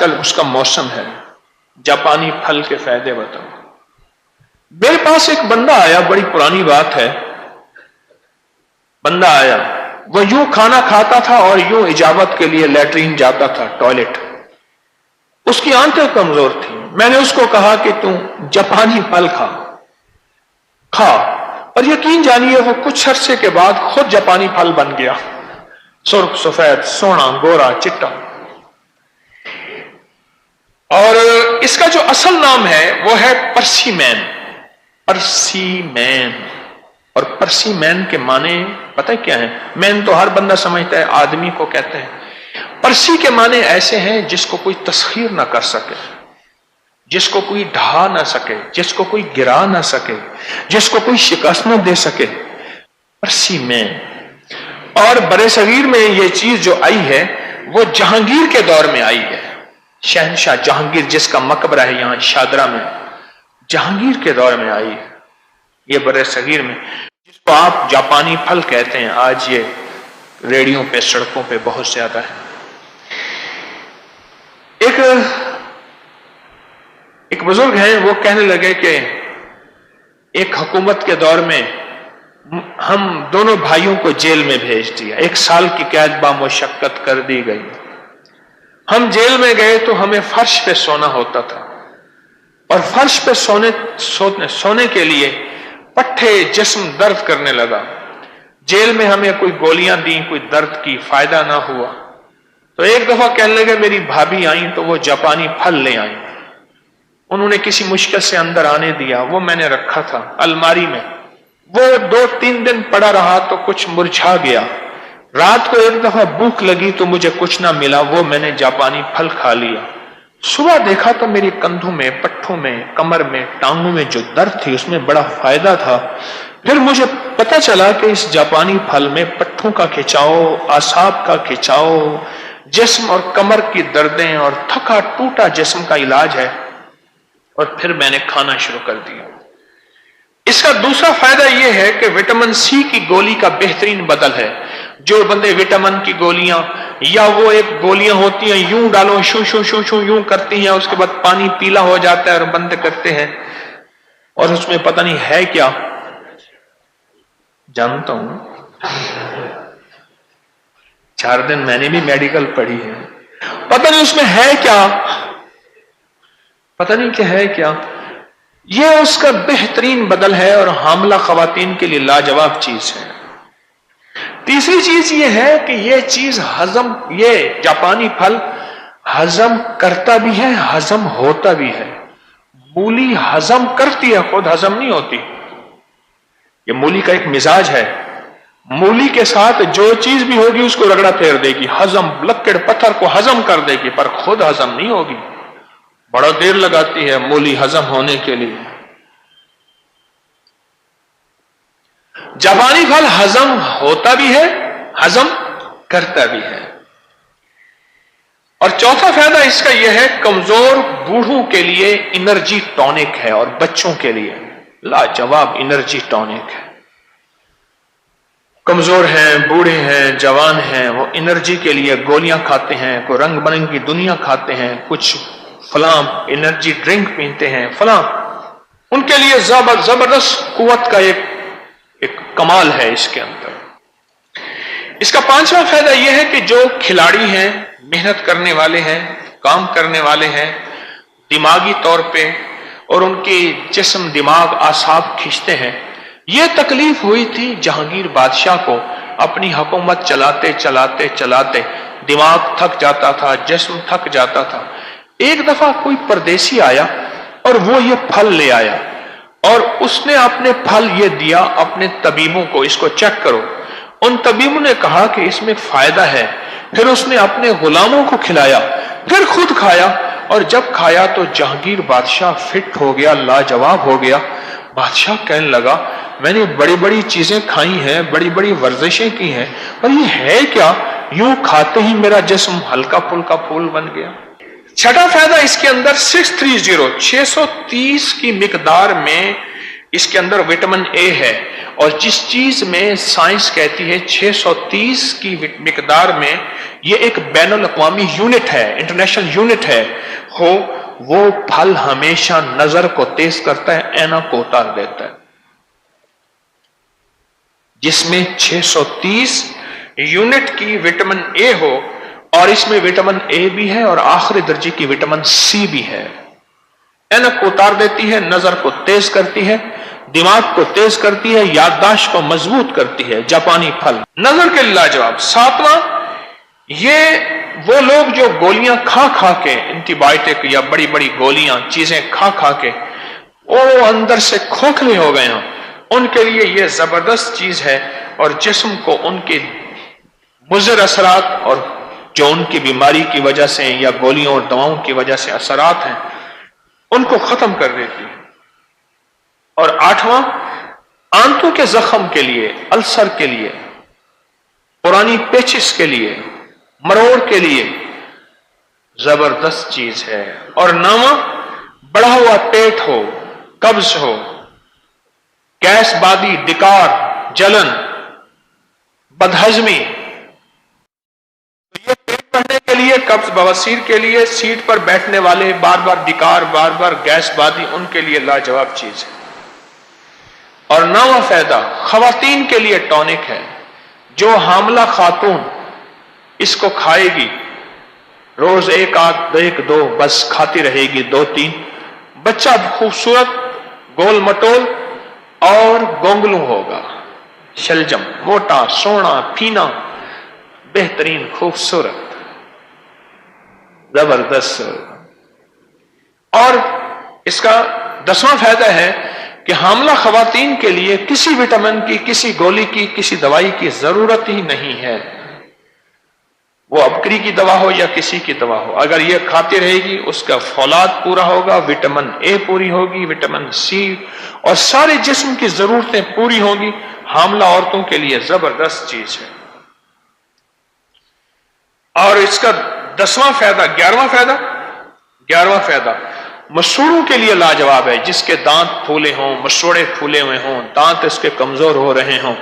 کل اس کا موسم ہے، جاپانی پھل کے فائدے بتاؤ۔ میرے پاس ایک بندہ آیا، بڑی پرانی بات ہے، بندہ آیا، وہ یوں کھانا کھاتا تھا اور یوں اجابت کے لیے لیٹرین جاتا تھا، ٹوائلٹ۔ اس کی آنتیں کمزور تھیں۔ میں نے اس کو کہا کہ تم جاپانی پھل کھا، اور یقین جانیے وہ کچھ عرصے کے بعد خود جاپانی پھل بن گیا، سرخ، سفید، سونا، گورا، چٹا۔ اور اس کا جو اصل نام ہے وہ ہے پرسیمین۔ پرسیمین، اور پرسیمین کے معنی پتہ کیا ہے؟ مین تو ہر بندہ سمجھتا ہے، آدمی کو کہتے ہیں۔ پرسی کے معنی ایسے ہیں جس کو کوئی تسخیر نہ کر سکے، جس کو کوئی ڈھا نہ سکے، جس کو کوئی گرا نہ سکے، جس کو کوئی شکست نہ دے سکے، پرسیمین۔ اور برے صغیر میں یہ چیز جو آئی ہے وہ جہانگیر کے دور میں آئی ہے۔ شہنشاہ جہانگیر جس کا مقبرہ ہے یہاں شادرہ میں، جہانگیر کے دور میں آئی ہے یہ برے صغیر میں، جس کو آپ جاپانی پھل کہتے ہیں۔ آج یہ ریڑیوں پہ، سڑکوں پہ بہت زیادہ ہے۔ ایک بزرگ ہیں، وہ کہنے لگے کہ ایک حکومت کے دور میں ہم دونوں بھائیوں کو جیل میں بھیج دیا، 1 سال کی قید بامشقت کر دی گئی۔ ہم جیل میں گئے تو ہمیں فرش پہ سونا ہوتا تھا، اور فرش پہ سونے کے لیے پٹھے جسم درد کرنے لگا۔ جیل میں ہمیں کوئی گولیاں دیں، کوئی درد کی، فائدہ نہ ہوا۔ تو ایک دفعہ کہنے لگے میری بھابھی آئیں تو وہ جاپانی پھل لے آئیں۔ انہوں نے کسی مشکل سے اندر آنے دیا، وہ میں نے رکھا تھا الماری میں۔ وہ 2-3 دن پڑا رہا تو کچھ مرجھا گیا۔ رات کو ایک دفعہ بھوک لگی تو مجھے کچھ نہ ملا، وہ میں نے جاپانی پھل کھا لیا۔ صبح دیکھا تو میری کندھوں میں، پٹھوں میں، کمر میں، ٹانگوں میں جو درد تھی اس میں بڑا فائدہ تھا۔ پھر مجھے پتا چلا کہ اس جاپانی پھل میں پٹھوں کا کھچاؤ، اعصاب کا کھچاؤ، جسم اور کمر کی دردیں اور تھکا ٹوٹا جسم کا علاج ہے، اور پھر میں نے کھانا شروع کر دیا۔ اس کا دوسرا فائدہ یہ ہے کہ وٹامن سی کی گولی کا بہترین بدل ہے۔ جو بندے وٹامن کی گولیاں، یا وہ ایک گولیاں ہوتی ہیں یوں ڈالو، شو شو شو شو یوں کرتی ہیں، اس کے بعد پانی پیلا ہو جاتا ہے اور بند کرتے ہیں، اور اس میں پتہ نہیں ہے کیا، جانتا ہوں 4 دن میں نے بھی میڈیکل پڑھی ہے، پتہ نہیں اس میں ہے کیا، پتہ نہیں کیا ہے کیا۔ یہ اس کا بہترین بدل ہے اور حاملہ خواتین کے لیے لاجواب چیز ہے۔ تیسری چیز یہ ہے کہ یہ چیز ہضم، یہ جاپانی پھل ہضم کرتا بھی ہے، ہضم ہوتا بھی ہے۔ مولی ہضم کرتی ہے، خود ہضم نہیں ہوتی۔ یہ مولی کا ایک مزاج ہے، مولی کے ساتھ جو چیز بھی ہوگی اس کو رگڑا پھیر دے گی، ہضم، لکڑ پتھر کو ہضم کر دے گی، پر خود ہضم نہیں ہوگی، بڑا دیر لگاتی ہے مولی ہضم ہونے کے لیے۔ جاپانی پھل ہضم ہوتا بھی ہے، ہضم کرتا بھی ہے۔ اور چوتھا فائدہ اس کا یہ ہے، کمزور بوڑھوں کے لیے انرجی ٹونک ہے، اور بچوں کے لیے لاجواب انرجی ٹونک ہے۔ کمزور ہیں، بوڑھے ہیں، جوان ہیں، وہ انرجی کے لیے گولیاں کھاتے ہیں، کوئی رنگ برنگ کی دنیا کھاتے ہیں، کچھ فلاں انرجی ڈرنک پیتے ہیں، فلاں، ان کے لیے زبردست قوت کا ایک کمال ہے اس کے اندر۔ اس کا 5واں فائدہ یہ ہے کہ جو کھلاڑی ہیں، محنت کرنے والے ہیں، کام کرنے والے ہیں دماغی طور پہ، اور ان کی جسم، دماغ، اعصاب کھینچتے ہیں۔ یہ تکلیف ہوئی تھی جہانگیر بادشاہ کو، اپنی حکومت چلاتے چلاتے چلاتے دماغ تھک جاتا تھا، جسم تھک جاتا تھا۔ ایک دفعہ کوئی پردیسی آیا اور وہ یہ پھل لے آیا، اور اس نے اپنے پھل یہ دیا اپنے طبیبوں کو، اس کو چیک کرو۔ ان طبیبوں نے کہا کہ اس میں فائدہ ہے۔ پھر اس نے اپنے غلاموں کو کھلایا، پھر خود کھایا، اور جب کھایا تو جہانگیر بادشاہ فٹ ہو گیا، لاجواب ہو گیا۔ بادشاہ کہنے لگا میں نے بڑی بڑی چیزیں کھائی ہیں، بڑی بڑی ورزشیں کی ہیں، اور یہ ہے کیا، یوں کھاتے ہی میرا جسم ہلکا پھلکا پھول بن گیا۔ چھٹا فائدہ اس کے اندر 630 کی مقدار میں اس کے اندر وٹامن اے ہے، اور جس چیز میں سائنس کہتی ہے 630 کی مقدار میں یہ ایک بین الاقوامی یونٹ ہے، انٹرنیشنل یونٹ ہے، وہ پھل ہمیشہ نظر کو تیز کرتا ہے، اینا کو اتار دیتا ہے، جس میں 630 یونٹ کی وٹامن اے ہو، اور اس میں وٹامن اے بھی ہے اور آخری درجے کی وٹامن سی بھی ہے، اینک کو اتار دیتی ہے، نظر کو تیز کرتی ہے، دماغ کو تیز کرتی ہے، یادداشت کو مضبوط کرتی ہے، جاپانی پھل نظر کے لاجواب۔ ساتواں، یہ وہ لوگ جو گولیاں کھا کھا کے، اینٹی بائیوٹک یا بڑی بڑی گولیاں چیزیں کھا کھا کے وہ اندر سے کھوکھلے ہو گئے ہوں، ان کے لیے یہ زبردست چیز ہے، اور جسم کو ان کے مضر اثرات اور جو ان کی بیماری کی وجہ سے یا گولیوں اور دواؤں کی وجہ سے اثرات ہیں ان کو ختم کر دیتی ہے۔ اور آٹھواں، آنتوں کے زخم کے لیے، السر کے لیے، پرانی پیچس کے لیے، مروڑ کے لیے زبردست چیز ہے۔ اور نواں، بڑھا ہوا پیٹ ہو، قبض ہو، گیس بادی، ڈکار، جلن، بدہضمی، یہ پیٹ بڑھنے کے لیے، قبض بواسیر کے لیے، سیٹ پر بیٹھنے والے بار بار ڈکار، بار بار گیس بادی، ان کے لیے لاجواب چیز ہے۔ اور نواں فائدہ خواتین کے لیے ٹونک ہے، جو حاملہ خاتون اس کو کھائے گی، روز ایک آدھ ایک دو بس کھاتی رہے گی، 2-3، بچہ خوبصورت، گول مٹول اور گونگلو ہوگا، شلجم، موٹا، سونا، پینا، بہترین، خوبصورت، زبردست۔ اور اس کا 10واں فائدہ ہے کہ حاملہ خواتین کے لیے کسی وٹامن کی، کسی گولی کی، کسی دوائی کی ضرورت ہی نہیں ہے، وہ ابکری کی دوا ہو یا کسی کی دوا ہو، اگر یہ کھاتی رہے گی اس کا فولاد پورا ہوگا، وٹامن اے پوری ہوگی، وٹامن سی، اور سارے جسم کی ضرورتیں پوری ہوگی، حاملہ عورتوں کے لیے زبردست چیز ہے۔ اور اس کا 10واں فائدہ، 11واں فائدہ مسوڑوں کے لیے لاجواب ہے، جس کے دانت پھولے ہوں، مسوڑے پھولے ہوئے ہوں، دانت اس کے کمزور ہو رہے ہوں،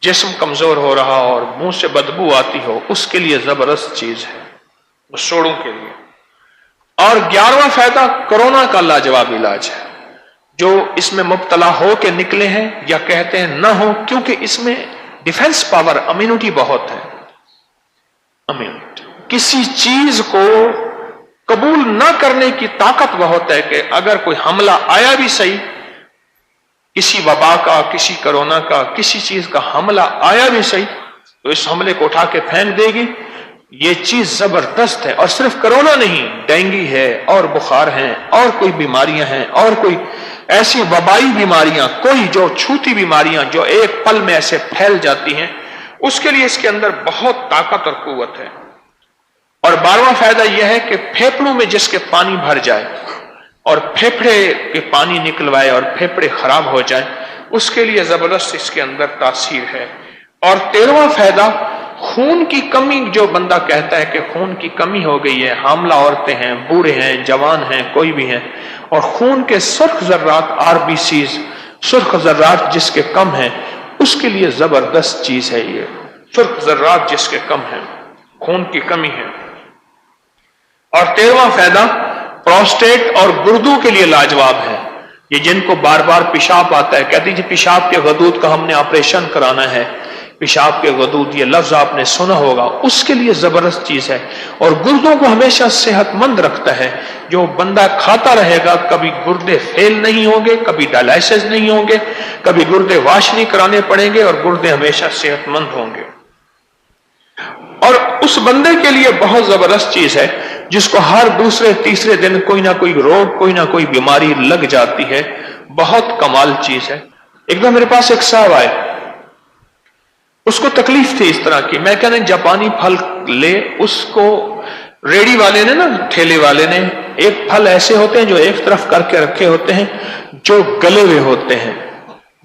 جسم کمزور ہو رہا ہو اور منہ سے بدبو آتی ہو، اس کے لیے زبردست چیز ہے، مسوڑوں کے لیے۔ اور 11واں فائدہ کرونا کا لاجواب علاج ہے، جو اس میں مبتلا ہو کے نکلے ہیں یا کہتے ہیں نہ ہو، کیونکہ اس میں ڈیفنس پاور، امیونٹی بہت ہے، امیونٹی، کسی چیز کو قبول نہ کرنے کی طاقت بہت ہے، کہ اگر کوئی حملہ آیا بھی صحیح، کسی وبا کا، کسی کرونا کا، کسی چیز کا حملہ آیا بھی صحیح، تو اس حملے کو اٹھا کے پھینک دے گی، یہ چیز زبردست ہے۔ اور صرف کرونا نہیں، ڈینگی ہے اور بخار ہیں اور کوئی بیماریاں ہیں اور کوئی ایسی وبائی بیماریاں، کوئی جو چھوٹی بیماریاں جو ایک پل میں ایسے پھیل جاتی ہیں، اس کے لیے اس کے اندر بہت طاقت اور قوت ہے۔ اور 12واں فائدہ یہ ہے کہ پھیپھڑوں میں جس کے پانی بھر جائے اور پھیپھڑے کے پانی نکلوائے اور پھیپھڑے خراب ہو جائے، اس کے لیے زبردست اس کے اندر تاثیر ہے۔ اور 13واں فائدہ، خون کی کمی، جو بندہ کہتا ہے کہ خون کی کمی ہو گئی ہے، حاملہ عورتیں ہیں، بوڑھے ہیں، جوان ہیں، کوئی بھی ہیں، اور خون کے سرخ ذرات، RBCs، سرخ ذرات جس کے کم ہیں، اس کے لیے زبردست چیز ہے یہ، سرخ ذرات جس کے کم ہیں، خون کی کمی ہے۔ اور 13واں فائدہ پروسٹیٹ اور گردوں کے لیے لاجواب ہے، یہ جن کو بار بار پیشاب آتا ہے، کہتے ہیں پیشاب کے غدود کا ہم نے آپریشن کرانا ہے، پیشاب کے غدود، یہ لفظ آپ نے سنا ہوگا، اس کے لیے زبردست چیز ہے۔ اور گردوں کو ہمیشہ صحت مند رکھتا ہے، جو بندہ کھاتا رہے گا کبھی گردے فیل نہیں ہوں گے، کبھی ڈائلائسس نہیں ہوں گے، کبھی گردے واش نہیں کرانے پڑیں گے، اور گردے ہمیشہ صحت مند ہوں گے۔ اور اس بندے کے لیے بہت زبردست چیز ہے جس کو ہر دوسرے تیسرے دن کوئی نہ کوئی روگ، کوئی نہ کوئی بیماری لگ جاتی ہے، بہت کمال چیز ہے۔ ایک دم میرے پاس ایک صاحب آئے، اس کو تکلیف تھی اس طرح کی، میں کہنے جاپانی پھل لے، اس کو ریڑی والے نے نا، ٹھیلے والے نے، ایک پھل ایسے ہوتے ہیں جو ایک طرف کر کے رکھے ہوتے ہیں، جو گلے ہوئے ہوتے ہیں،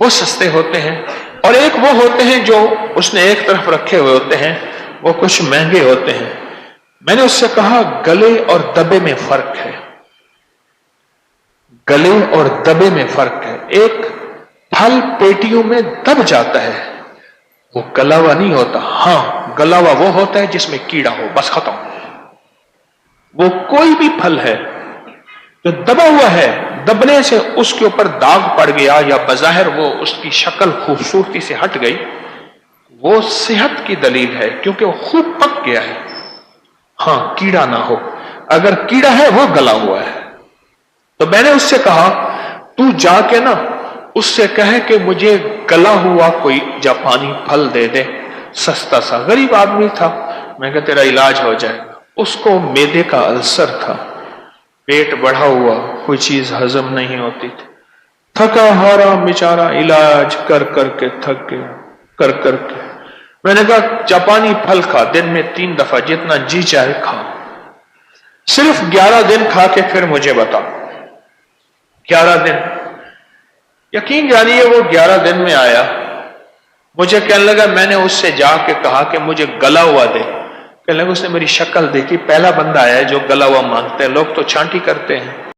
وہ سستے ہوتے ہیں، اور ایک وہ ہوتے ہیں جو اس نے ایک طرف رکھے ہوئے ہوتے ہیں، وہ کچھ مہنگے ہوتے ہیں۔ میں نے اس سے کہا گلے اور دبے میں فرق ہے، گلے اور دبے میں فرق ہے۔ ایک پھل پیٹیوں میں دب جاتا ہے وہ گلا ہوا نہیں ہوتا. ہاں گلا ہوا وہ ہوتا ہے جس میں کیڑا ہو, بس ختم. وہ کوئی بھی پھل ہے جو دبا ہوا ہے, دبنے سے اس کے اوپر داغ پڑ گیا یا بظاہر وہ اس کی شکل خوبصورتی سے ہٹ گئی, وہ صحت کی دلیل ہے کیونکہ وہ خوب پک گیا ہے. ہاں کیڑا نہ ہو, اگر کیڑا ہے وہ گلا ہوا ہے. تو میں نے اس سے کہا تو جا کے نا اس سے کہے کہ مجھے گلا ہوا کوئی جاپانی پھل دے دے, سستا سا. غریب آدمی تھا, میں کہا تیرا علاج ہو جائے گا. اس کو معدے کا السر تھا, پیٹ بڑھا ہوا, کوئی چیز ہضم نہیں ہوتی تھی, تھکا ہارا بیچارہ علاج کر کر کے تھک گیا کر کر کے. میں نے کہا جاپانی پھل کھا, دن میں 3 دفعہ جتنا جی چاہے کھا, صرف 11 دن کھا کے پھر مجھے بتا. 11 دن, یقین جانیے وہ 11 دن میں آیا, مجھے کہنے لگا, میں نے اس سے جا کے کہا کہ مجھے گلا ہوا دے. کہنے لگا اس نے میری شکل دیکھی, پہلا بندہ آیا ہے جو گلا ہوا مانگتا ہے, لوگ تو چھانٹی کرتے ہیں.